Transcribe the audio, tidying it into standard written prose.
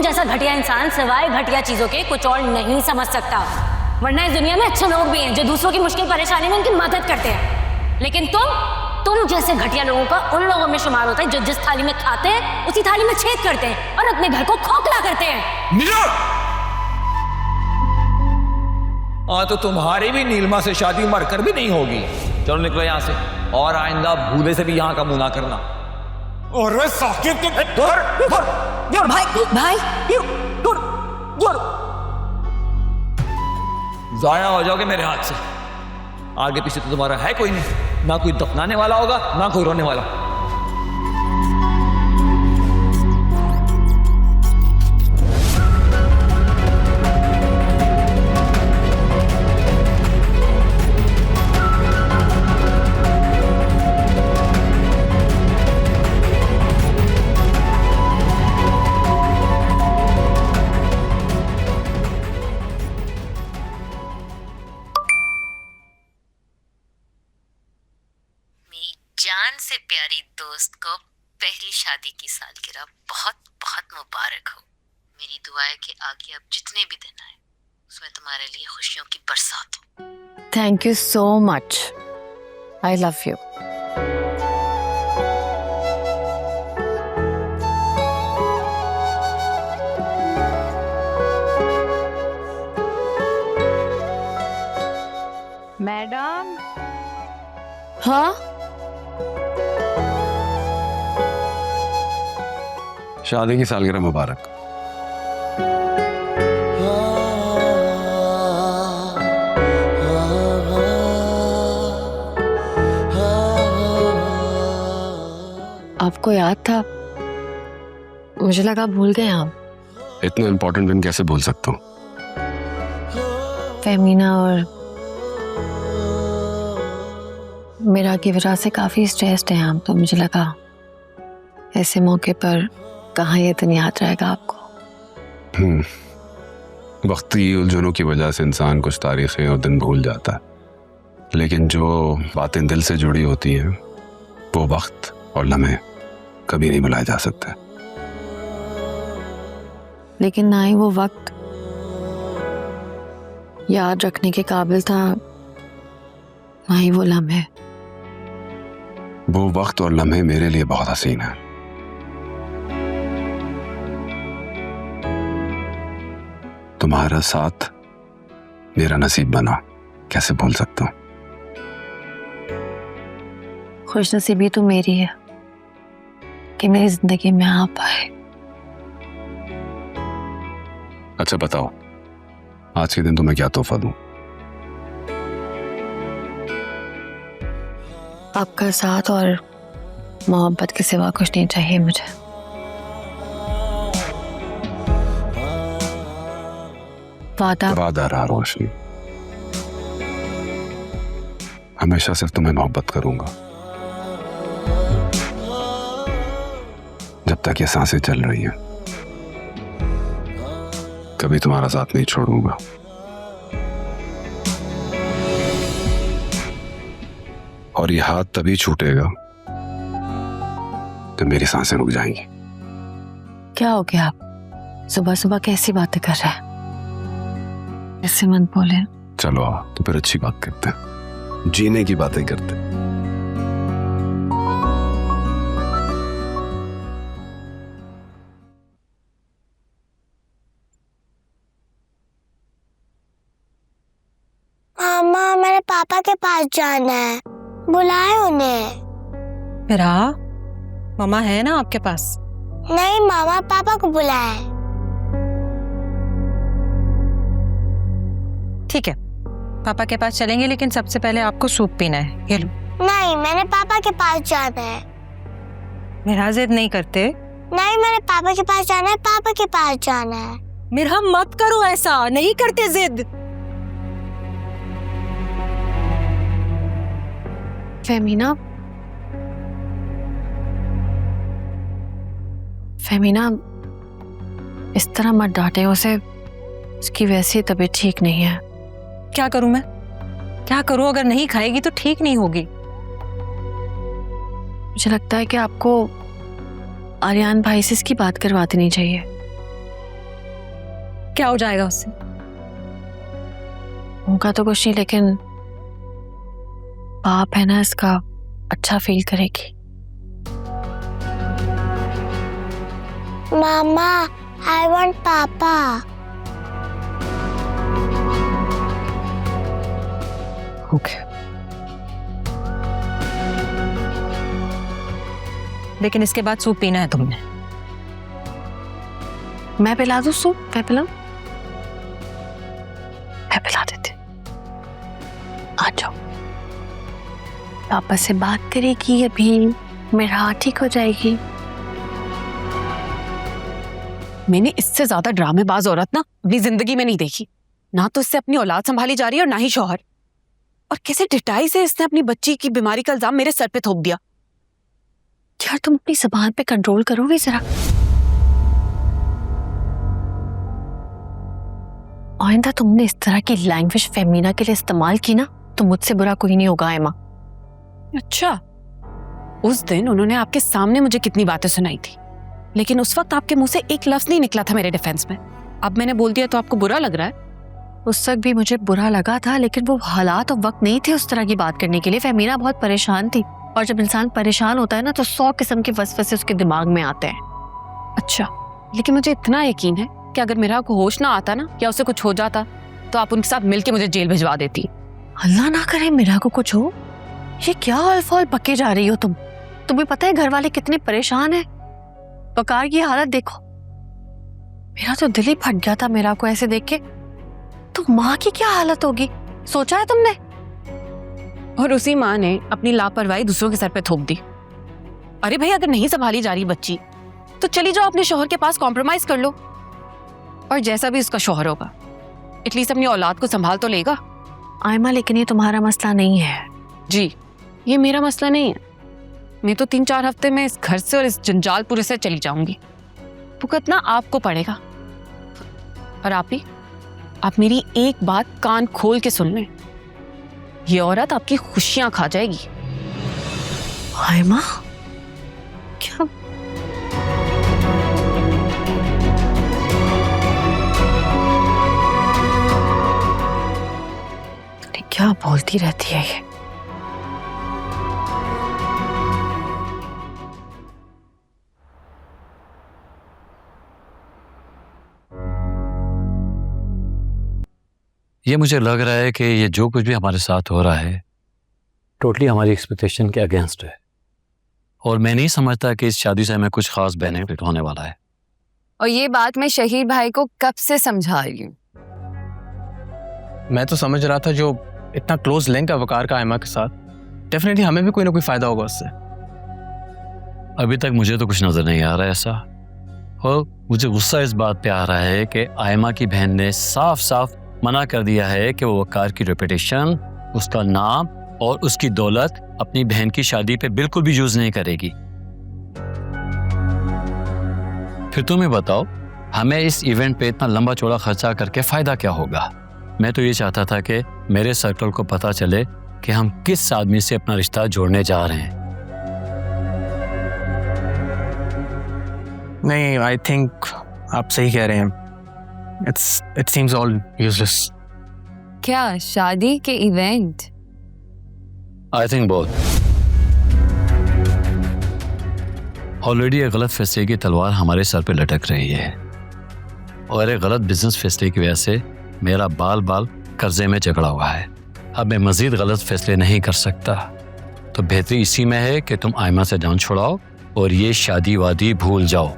तुम जैसा घटिया इंसान सिवाय घटिया चीजों के कुछ और नहीं समझ सकता। वरना इस दुनिया में अच्छे लोग भी हैं जो दूसरों की मुश्किल परेशानी में उनकी मदद करते हैं, लेकिन तुम जैसे घटिया लोगों का उन लोगों में शुमार होता है जो जिस थाली में खाते हैं उसी थाली में छेद करते हैं और अपने घर को खोखला करते हैं। नीला! हाँ तो तुम्हारी भी नीलमा से शादी मरकर भी नहीं होगी। चलो निकलो यहाँ से, और आइंदा भूले से भी यहाँ का मुंह ना करना। अरे साकिब भाई जाया हो जाओगे मेरे हाथ से। आगे पीछे तो तुम्हारा है कोई नहीं, ना कोई दफनाने वाला होगा ना कोई रोने वाला। जान से प्यारी दोस्त को पहली शादी की सालगिरह बहुत बहुत मुबारक हो। मेरी दुआ है कि आगे अब जितने भी दिन आए उसमें तुम्हारे लिए खुशियों की बरसात हो। Thank you so much. I love you. Madam. हाँ, शादी की सालगिरह मुबारक। आपको याद था? मुझे लगा भूल गए आप। इतना इम्पोर्टेंट दिन कैसे भूल सकता हूँ? फेमिना और मेरा की वजह से काफी स्ट्रेस्ड हैं आप, तो मुझे लगा ऐसे मौके पर कहाँ ये दिन याद रहेगा आपको। वक्ती उलझनों की वजह से इंसान कुछ तारीखें और दिन भूल जाता है, लेकिन जो बातें दिल से जुड़ी होती हैं वो वक्त और लम्हे कभी नहीं भुलाए जा सकते। लेकिन ना ही वो वक्त याद रखने के काबिल था, ना ही वो लम्हे। वो वक्त और लम्हे मेरे लिए बहुत हसीन है। तुम्हारा साथ मेरा नसीब बना, कैसे भूल सकता हूँ। खुशनसीबी तो मेरी है कि मेरी जिंदगी में आप आए। अच्छा बताओ, आज के दिन तुम्हें क्या तोहफा दूं? आपका साथ और मोहब्बत के सिवा कुछ नहीं चाहिए मुझे। वादा रहा रोशनी, हमेशा सिर्फ तुम्हें मोहब्बत करूंगा जब तक ये सांसें चल रही हैं। कभी तुम्हारा साथ नहीं छोड़ूंगा। और ये हाथ तभी छूटेगा जब मेरी सांसें रुक जाएंगी। क्या हो गया आप? सुबह सुबह कैसी बातें कर रहे हैं? ऐसे मत बोले। चलो आओ तो फिर अच्छी बात करते हैं, जीने की बातें करते हैं। मामा, मेरे पापा के पास जाना है, बुलाए उन्हें। मेरा मामा है ना आपके पास? नहीं मामा, पापा को बुलाए। ठीक है, पापा के पास चलेंगे, लेकिन सबसे पहले आपको सूप पीना है। ये लो। नहीं, मैंने पापा के पास जाना है। मेरा जिद नहीं करते। नहीं, मैंने पापा के पास जाना है, पापा के पास जाना है। मेरा मत करो ऐसा, नहीं करते जिद। फेमिना, फेमिना, इस तरह मत डांटे उसे, उसकी वैसी तबीयत ठीक नहीं है। क्या करूं मैं? क्या करूं? अगर नहीं खाएगी तो ठीक नहीं होगी। मुझे लगता है कि आपको आर्यन भाई से इसकी बात करवा देनी चाहिए। क्या हो जाएगा उससे? होगा तो कुछ नहीं, लेकिन बाप है ना इसका, अच्छा फील करेगी। मामा, आई वांट पापा। ओके, लेकिन इसके बाद सूप पीना है तुमने। मैं पिला दूं सूप? मैं पिलाऊं? मैं पिला देती। आ जाओ, पापा से बात करेगी अभी, मेरा हाथ ठीक हो जाएगी। मैंने इससे ज्यादा ड्रामेबाज औरत ना अपनी जिंदगी में नहीं देखी। ना तो इससे अपनी औलाद संभाली जा रही है और ना ही शौहर। और कैसे ढिठाई से इसने अपनी बच्ची की बीमारी का इल्जाम मेरे सर पे थोप दिया। यार तुम अपनी जुबान पे कंट्रोल करोगे जरा? आइंदा तुमने इस तरह की लैंग्वेज फेमिना के लिए इस्तेमाल की ना तो मुझसे बुरा कोई नहीं होगा एमा। अच्छा, उस दिन उन्होंने आपके सामने मुझे कितनी बातें सुनाई थी, लेकिन उस वक्त आपके मुंह से एक लफ्ज नहीं निकला था मेरे डिफेंस में। अब मैंने बोल दिया तो आपको बुरा लग रहा है? उस वक्त भी मुझे बुरा लगा था, लेकिन वो हालात और वक्त नहीं थे उस तरह की बात करने के लिए। फेमिना बहुत परेशान थी, और जब इंसान परेशान होता है ना तो 100 किस्म के वसवसे उसके दिमाग में आते हैं। अच्छा, लेकिन मुझे इतना यकीन है कि अगर मेरा को होश ना आता ना या उसे कुछ हो जाता तो आप उनके साथ मिलके मुझे जेल भिजवा देती। अल्लाह ना करे मेरा को कुछ हो। ये क्या अल्फाल पके जा रही हो तुम? तुम्हें पता है घर वाले कितने परेशान हैं? बकार की हालत देखो, मेरा तो दिल ही फट गया था मेरा को ऐसे देख के। तो माँ की क्या हालत होगी, सोचा है तुमने? और उसी माँ ने अपनी लापरवाही दूसरों के सर पे थोप दी। अरे भाई, अगर नहीं संभाली जा रही बच्ची तो चली जाओ अपने शौहर के पास, कॉम्प्रोमाइज कर लो। और जैसा भी उसका शौहर होगा एटलीस्ट अपनी औलाद को संभाल तो लेगा। आयमा, लेकिन ये तुम्हारा मसला नहीं है। जी, ये मेरा मसला नहीं है। मैं तो 3-4 हफ्ते में इस घर से और इस जंजालपुर से चली जाऊंगी। भुगतना आपको पड़ेगा। और आप मेरी एक बात कान खोल के सुन लें, ये औरत आपकी खुशियां खा जाएगी। आयमा, क्या? क्या बोलती रहती है ये? ये मुझे लग रहा है कि ये जो कुछ भी हमारे साथ हो रहा है टोटली हमारी एक्सपेक्टेशन के अगेंस्ट है, और मैं नहीं समझता कि इस शादी से हमें कुछ खास बेनिफिट होने वाला है। और ये बात मैं शहीर भाई को कब से समझा रही हूँ। मैं तो समझ रहा था जो इतना क्लोज लिंक है वकार का आयमा के साथ, डेफिनेटली हमें भी कोई ना कोई फायदा होगा उससे। अभी तक मुझे तो कुछ नजर नहीं आ रहा है ऐसा, और मुझे गुस्सा इस बात पे आ रहा है कि आयमा की बहन ने साफ साफ मना कर दिया है कि वो वकार की रेपुटेशन, उसका नाम और उसकी दौलत अपनी बहन की शादी पे बिल्कुल भी यूज नहीं करेगी। फिर तुम्हें बताओ, हमें इस इवेंट पे इतना लंबा चौड़ा खर्चा करके फायदा क्या होगा? मैं तो ये चाहता था कि मेरे सर्कल को पता चले कि हम किस आदमी से अपना रिश्ता जोड़ने जा रहे हैं। नहीं, आई थिंक आप सही कह रहे हैं। It seems all useless. क्या शादी के event? I think both. Already एक गलत फैसले की तलवार हमारे सर पे लटक रही है, और एक गलत बिजनेस फैसले की वजह से मेरा बाल बाल कर्जे में जकड़ा हुआ है। अब मैं मजीद गलत फैसले नहीं कर सकता, तो बेहतरी इसी में है कि तुम आयमा से जान छुड़ाओ और ये शादी वादी भूल जाओ।